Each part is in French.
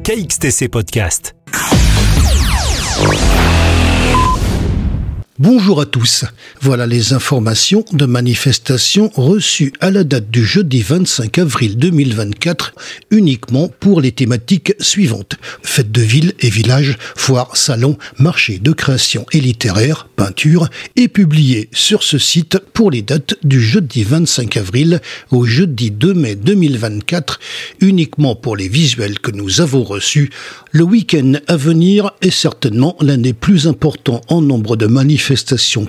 KXTC Podcast. Bonjour à tous. Voilà les informations de manifestations reçues à la date du jeudi 25 avril 2024, uniquement pour les thématiques suivantes. Fêtes de ville et village, foires, salons, marchés de création et littéraire, peinture, et publiées sur ce site pour les dates du jeudi 25 avril au jeudi 2 mai 2024, uniquement pour les visuels que nous avons reçus. Le week-end à venir est certainement l'un des plus importants en nombre de manifestations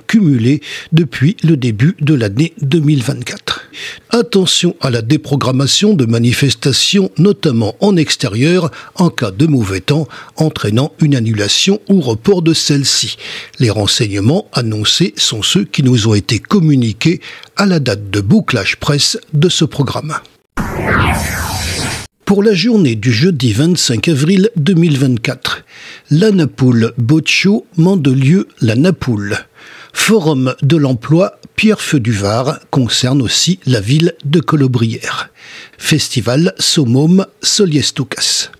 cumulées depuis le début de l'année 2024. Attention à la déprogrammation de manifestations, notamment en extérieur, en cas de mauvais temps, entraînant une annulation ou report de celle-ci. Les renseignements annoncés sont ceux qui nous ont été communiqués à la date de bouclage presse de ce programme. Pour la journée du jeudi 25 avril 2024, la Napoule Boat Show, Mandelieu, la Napoule. Forum de l'emploi Pierrefeu du Var concerne aussi la ville de Colobrières. Festival Somôme Soliestoucas.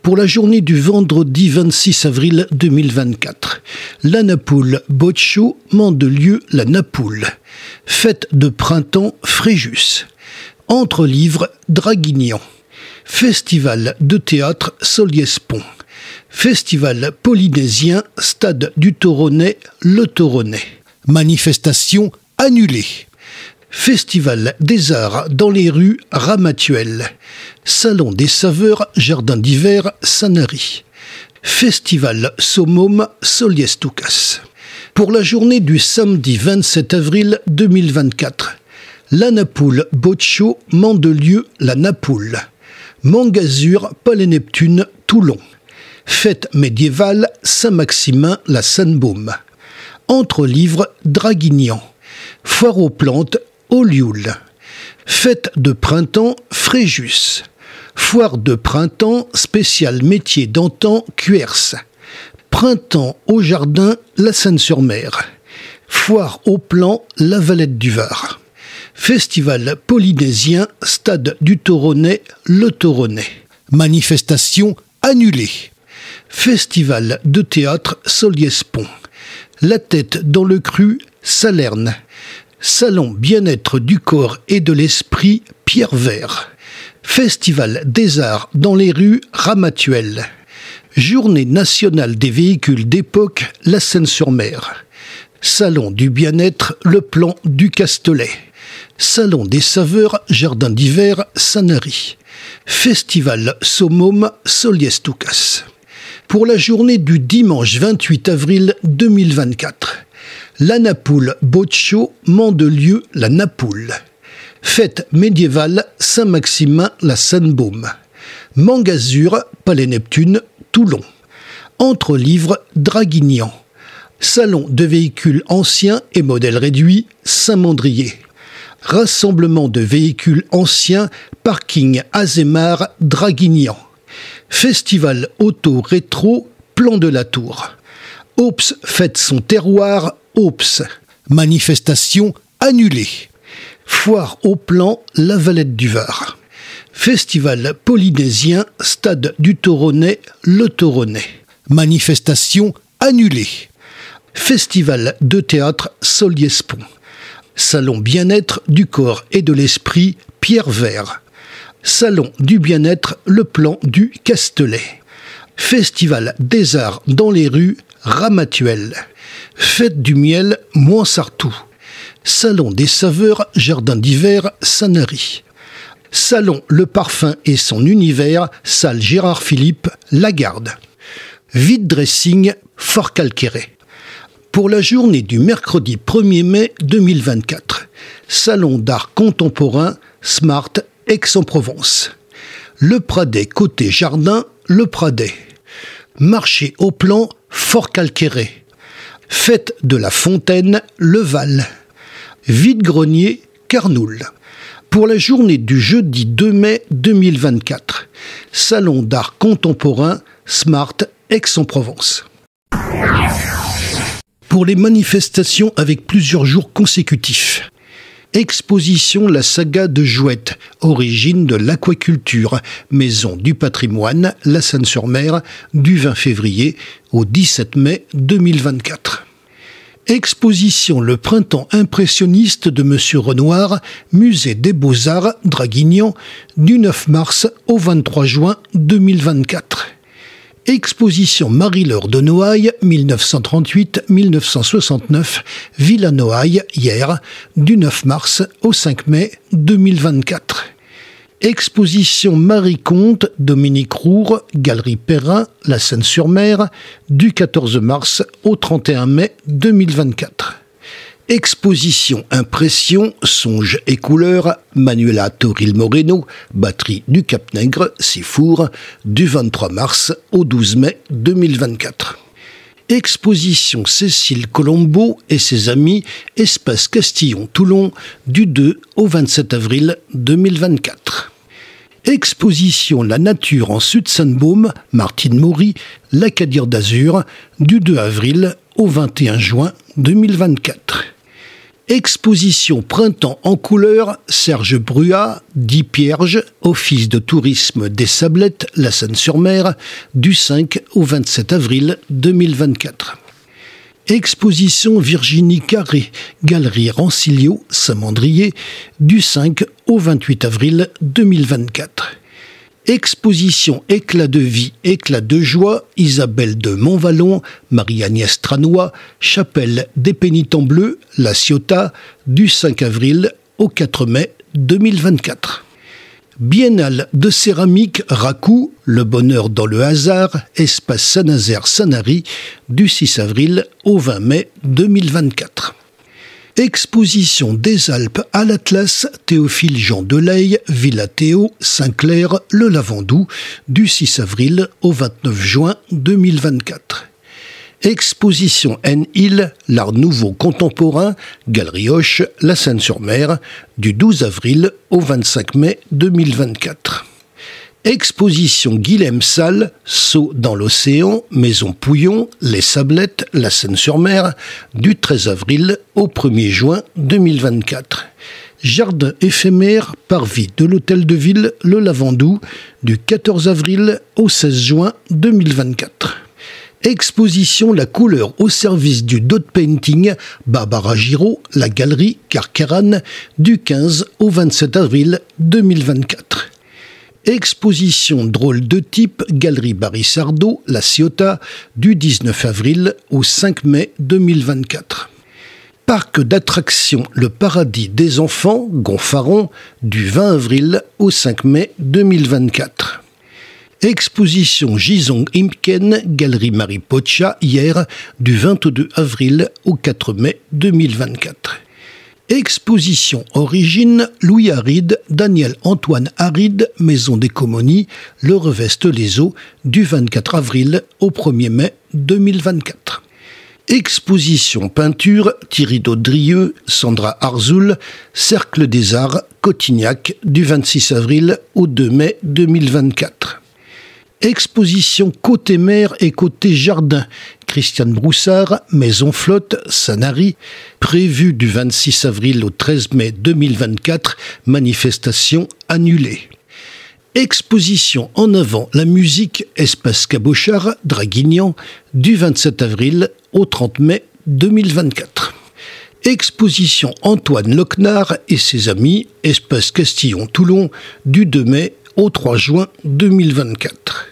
Pour la journée du vendredi 26 avril 2024, la Napoule Boat Show, Mandelieu, la Napoule. Fête de printemps Fréjus. Entre livres Draguignan. Festival de théâtre Soliespont. Festival polynésien Stade du Toronnet, le Toronnet. Manifestation annulée. Festival des arts dans les rues Ramatuelle. Salon des saveurs Jardin d'hiver Sanary. Festival Somôme Soliestoucas. Pour la journée du samedi 27 avril 2024, la Napoule Boat Show, Mandelieu, la Napoule. Mangazur, Palais-Neptune, Toulon. Fête médiévale, Saint-Maximin, la Sainte-Baume. Entre livres, Draguignan. Foire aux plantes, Olioul. Fête de printemps, Fréjus. Foire de printemps, spécial métier d'antan, Cuers. Printemps au jardin, la Seine-sur-Mer. Foire aux plants, la Valette du Var. Festival polynésien, Stade du Toronnet, le Toronnet. Manifestation annulée. Festival de théâtre Soliespont. La tête dans le cru, Salerne. Salon bien-être du corps et de l'esprit, Pierre-Vert. Festival des arts dans les rues, Ramatuelle. Journée nationale des véhicules d'époque, la Seine-sur-Mer. Salon du bien-être, le plan du Castelet. Salon des saveurs, Jardin d'hiver, Sanary. Festival Somôme Soliestoucas. Pour la journée du dimanche 28 avril 2024, la Napoule Boat Show, Mandelieu, la Napoule. Fête médiévale, Saint-Maximin, la Sainte-Baume. Mangazur, Palais-Neptune, Toulon. Entre livres, Draguignan. Salon de véhicules anciens et modèles réduits, Saint-Mandrier. Rassemblement de véhicules anciens, parking Azémar, Draguignan. Festival auto rétro, Plan de la Tour. Ops fête son terroir, Ops. Manifestation annulée. Foire au plan, la Valette du Var. Festival polynésien, Stade du Toronnet, le Toronnet. Manifestation annulée. Festival de théâtre Soliespont. Salon bien-être du corps et de l'esprit, Pierre-Vert. Salon du bien-être, le plan du Castelet. Festival des arts dans les rues, Ramatuelle. Fête du miel, Moinsartou. Salon des saveurs, Jardin d'hiver, Sanary. Salon le parfum et son univers, salle Gérard Philippe, Lagarde. Vide dressing, Fort Calqueret. Pour la journée du mercredi 1er mai 2024, Salon d'art contemporain, Smart, Aix-en-Provence. Le Pradet côté jardin, le Pradet. Marché au plan, Fort Calqueret. Fête de la Fontaine, le Val. Vide-grenier, Carnoul. Pour la journée du jeudi 2 mai 2024, Salon d'art contemporain, Smart, Aix-en-Provence. Pour les manifestations avec plusieurs jours consécutifs, Exposition La Saga de Jouette, origine de l'aquaculture, maison du patrimoine, La Seyne-sur-Mer, du 20 février au 17 mai 2024. Exposition Le Printemps impressionniste de Monsieur Renoir, musée des Beaux-Arts, Draguignan, du 9 mars au 23 juin 2024. Exposition Marie-Laure de Noailles, 1938-1969, Villa Noailles, hier, du 9 mars au 5 mai 2024. Exposition Marie Comte, Dominique Roure, Galerie Perrin, La Seyne-sur-Mer, du 14 mars au 31 mai 2024. Exposition Impression, Songes et Couleurs, Manuela Toril Moreno, batterie du Cap-Nègre, Sifour, du 23 mars au 12 mai 2024. Exposition Cécile Colombo et ses amis, Espace Castillon-Toulon, du 2 au 27 avril 2024. Exposition La Nature en Sud-Sainte-Baume, Martine Maury, l'Acadière d'Azur, du 2 avril au 21 juin 2024. Exposition Printemps en couleurs, Serge Bruat, 10 Pierges, Office de tourisme des Sablettes, La Seyne-sur-Mer, du 5 au 27 avril 2024. Exposition Virginie Carré, Galerie Rancilio, Saint-Mandrier, du 5 au 28 avril 2024. Exposition Éclat de vie, éclat de joie, Isabelle de Montvallon, Marie-Agnès Tranois, Chapelle des Pénitents Bleus, La Ciotat, du 5 avril au 4 mai 2024. Biennale de céramique Racou, Le Bonheur dans le hasard, Espace Saint-Nazaire-Sanary, du 6 avril au 20 mai 2024. Exposition des Alpes à l'Atlas, Théophile Jean Deleille, Villa Théo, Saint-Clair, Le Lavandou, du 6 avril au 29 juin 2024. Exposition N-Hill, l'art nouveau contemporain, Galerie Hoche, La Seyne-sur-Mer, du 12 avril au 25 mai 2024. Exposition Guilhem Salle, Saut dans l'océan, Maison Pouillon, Les Sablettes, La Seyne-sur-Mer, du 13 avril au 1er juin 2024. Jardin éphémère, Parvis de l'Hôtel de Ville, Le Lavandou, du 14 avril au 16 juin 2024. Exposition La couleur au service du dot painting, Barbara Giraud, La Galerie, Carcarane, du 15 au 27 avril 2024. Exposition Drôle de type, Galerie Barry-Sardeau, La Ciotat, du 19 avril au 5 mai 2024. Parc d'attractions Le Paradis des enfants, Gonfaron, du 20 avril au 5 mai 2024. Exposition Gizong Imken, Galerie Marie Pocha, hier, du 22 avril au 4 mai 2024. Exposition Origine, Louis Haride, Daniel Antoine Haride, Maison des Comonies, Le Reveste les Eaux, du 24 avril au 1er mai 2024. Exposition Peinture, Thierry Daudrieux, Sandra Arzoul, Cercle des Arts, Cotignac, du 26 avril au 2 mai 2024. Exposition Côté mer et côté jardin, Christiane Broussard, Maison Flotte, Sanary, prévue du 26 avril au 13 mai 2024, manifestation annulée. Exposition En avant la musique, Espace Cabochard, Draguignan, du 27 avril au 30 mai 2024. Exposition Antoine Loquenard et ses amis, Espace Castillon-Toulon, du 2 mai au 3 juin 2024.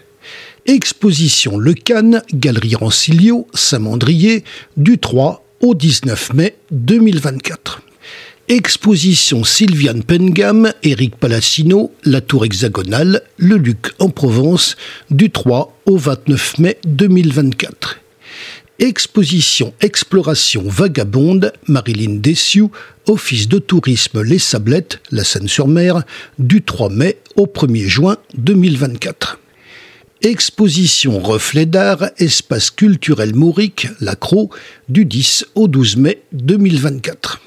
Exposition Le Cannes, Galerie Rancilio, Saint-Mandrier, du 3 au 19 mai 2024. Exposition Sylviane Pengam, Éric Palassino, La Tour Hexagonale, Le Luc en Provence, du 3 au 29 mai 2024. Exposition Exploration Vagabonde, Marilyn Dessiou, Office de tourisme Les Sablettes, La Seyne-sur-Mer, du 3 mai au 1er juin 2024. Exposition Reflet d'art, Espace culturel Mauric, Lacroix, du 10 au 12 mai 2024.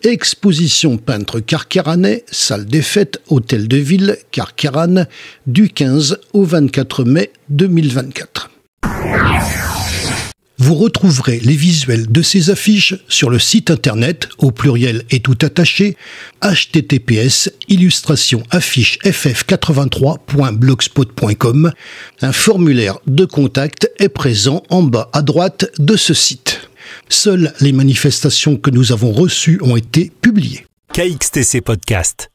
Exposition Peintre Carcaranais, Salle des Fêtes, Hôtel de Ville, Carcarane, du 15 au 24 mai 2024. Vous retrouverez les visuels de ces affiches sur le site internet, au pluriel et tout attaché, https://illustrationafficheff83.blogspot.com. Un formulaire de contact est présent en bas à droite de ce site. Seules les manifestations que nous avons reçues ont été publiées. KXTC Podcast.